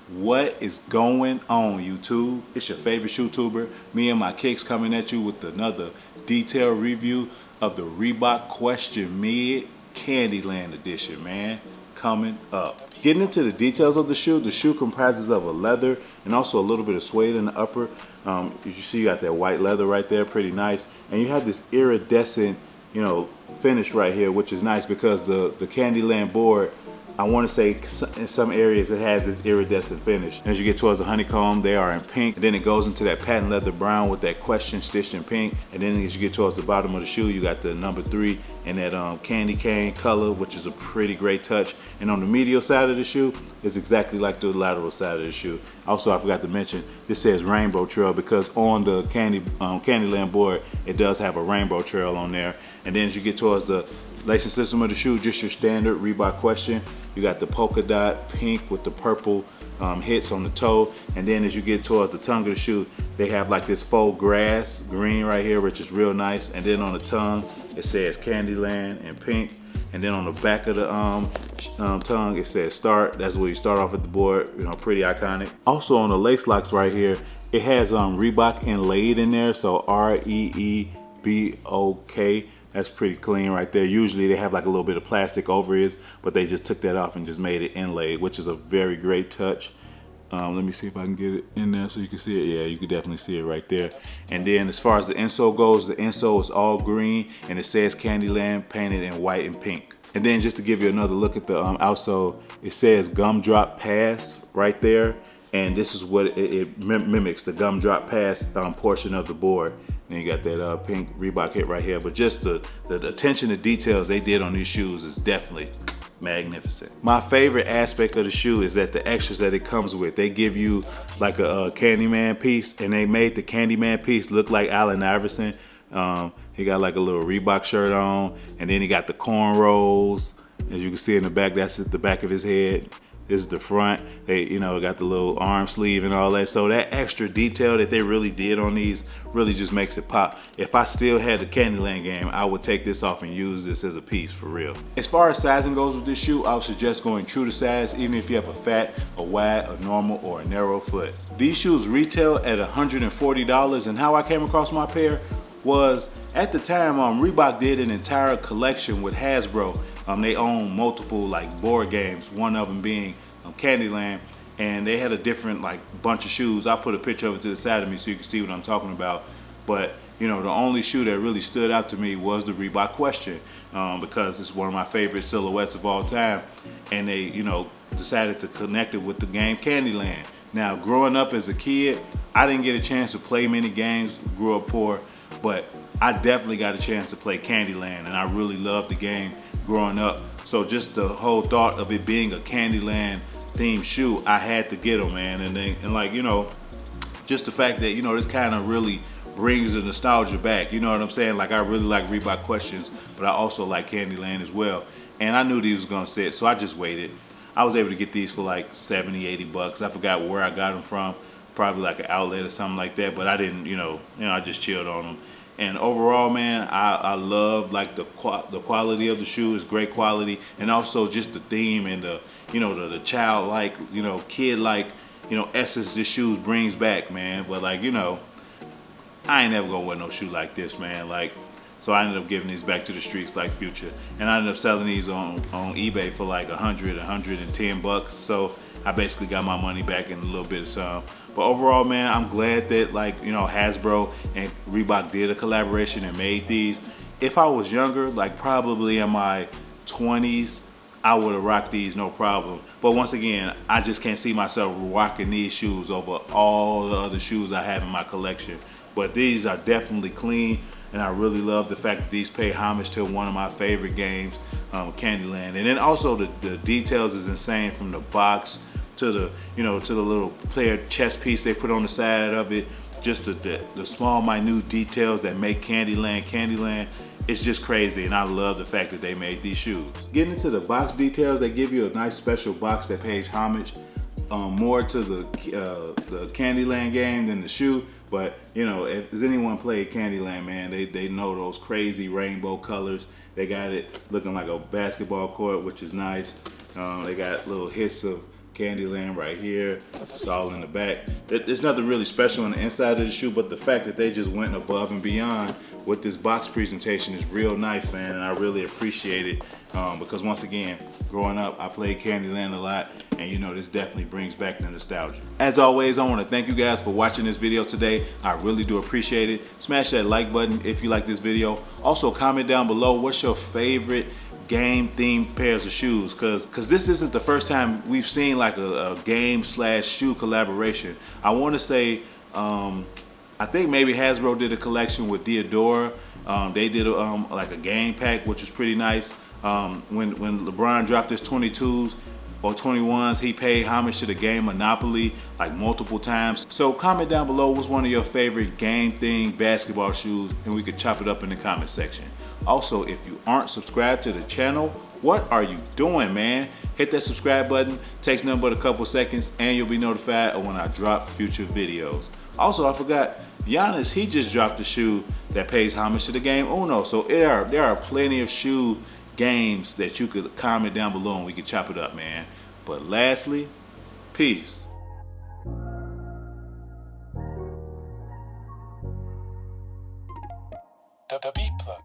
What is going on, YouTube? It's your favorite YouTuber, MeNMyKickz, coming at you with another detailed review of the Reebok Question Mid Candyland edition, man. Coming up. Getting into the details of the shoe comprises of a leather and also a little bit of suede in the upper. You see you got that white leather right there, pretty nice. And you have this iridescent, finish right here, which is nice because the Candyland board, I want to say in some areas it has this iridescent finish. And as you get towards the honeycomb, they are in pink. And then it goes into that patent leather brown with that question stitched in pink. And then as you get towards the bottom of the shoe, you got the number 3 and that candy cane color, which is a pretty great touch. And on the medial side of the shoe, it's exactly like the lateral side of the shoe. Also, I forgot to mention, this says Rainbow Trail because on the Candyland board, it does have a rainbow trail on there. And then as you get towards the lacing system of the shoe, just your standard Reebok Question. You got the polka dot pink with the purple hits on the toe. And then as you get towards the tongue of the shoe, they have like this faux grass green right here, which is real nice. And then on the tongue, it says Candyland in pink. And then on the back of the tongue, it says start. That's where you start off at the board, pretty iconic. Also on the lace locks right here, it has Reebok inlaid in there, so R-E-E-B-O-K. That's pretty clean right there. Usually they have like a little bit of plastic over it, but they just took that off and just made it inlaid, which is a very great touch. Let me see if I can get it in there so you can see it. Yeah, you can definitely see it right there. And then as far as the insole goes, the insole is all green and it says Candyland painted in white and pink. And then just to give you another look at the outsole, it says Gumdrop Pass right there. And this is what it mimics, the Gumdrop Pass portion of the board. Then you got that pink Reebok hit right here. But just the attention to details they did on these shoes is definitely magnificent. My favorite aspect of the shoe is that the extras that it comes with. They give you like a Candyman piece, and they made the Candyman piece look like Allen Iverson. He got like a little Reebok shirt on, and then he got the cornrows. As you can see in the back, that's at the back of his head. This is the front. They, got the little arm sleeve and all that. So that extra detail that they really did on these really just makes it pop. If I still had the Candyland game, I would take this off and use this as a piece for real. As far as sizing goes with this shoe, I would suggest going true to size, even if you have a fat, a wide, a normal, or a narrow foot. These shoes retail at $140, and how I came across my pair was at the time Reebok did an entire collection with Hasbro. They own multiple like board games, one of them being Candyland, and they had a different like bunch of shoes. I'll put a picture of it to the side of me so you can see what I'm talking about. But the only shoe that really stood out to me was the Reebok Question because it's one of my favorite silhouettes of all time, and they decided to connect it with the game Candyland. Now, growing up as a kid, I didn't get a chance to play many games, grew up poor, but I definitely got a chance to play Candyland, and I really loved the game growing up. So just the whole thought of it being a Candyland themed shoe, I had to get them, man. And just the fact that this kind of really brings the nostalgia back. You know what I'm saying? Like, I really like Reebok Questions, but I also like Candyland as well. And I knew these was gonna sit, so I just waited. I was able to get these for like 70, 80 bucks. I forgot where I got them from, probably like an outlet or something like that. But I didn't, I just chilled on them. And overall, man, I love like the quality of the shoe is great quality, and also just the theme and the the childlike, kid-like, essence this shoes brings back, man. But like, I ain't never gonna wear no shoe like this, man. Like, so I ended up giving these back to the streets like Future, and I ended up selling these on eBay for like 110 bucks. So I basically got my money back in a little bit of some. But overall, man, I'm glad that Hasbro and Reebok did a collaboration and made these. If I was younger, like probably in my 20s, I would have rocked these no problem. But once again, I just can't see myself rocking these shoes over all the other shoes I have in my collection. But these are definitely clean, and I really love the fact that these pay homage to one of my favorite games, Candyland. And then also the details is insane, from the box to the to the little player chest piece they put on the side of it. Just the small minute details that make Candyland. It's just crazy, and I love the fact that they made these shoes. Getting into the box details, they give you a nice special box that pays homage more to the Candyland game than the shoe. But if has anyone played Candyland, man, they know those crazy rainbow colors. They got it looking like a basketball court, which is nice. They got little hits of Candyland right here. It's all in the back. There's nothing really special on the inside of the shoe, but the fact that they just went above and beyond with this box presentation is real nice, man, and I really appreciate it because once again, growing up, I played Candyland a lot, and you know, this definitely brings back the nostalgia. As always, I want to thank you guys for watching this video today. I really do appreciate it. Smash that like button if you like this video. Also, comment down below what's your favorite game themed pairs of shoes, because this isn't the first time we've seen like a game slash shoe collaboration. I want to say I think maybe Hasbro did a collection with Diadora. They did like a game pack, which was pretty nice. When LeBron dropped his 22s or 21s, he paid homage to the game Monopoly like multiple times. So comment down below what's one of your favorite game themed basketball shoes, and we could chop it up in the comment section. Also, if you aren't subscribed to the channel, what are you doing, man? Hit that subscribe button, takes nothing but a couple seconds, and you'll be notified of when I drop future videos. Also, I forgot, Giannis, he just dropped a shoe that pays homage to the game Uno. So there are plenty of shoe games that you could comment down below and we could chop it up, man. But lastly, peace. The beat plug.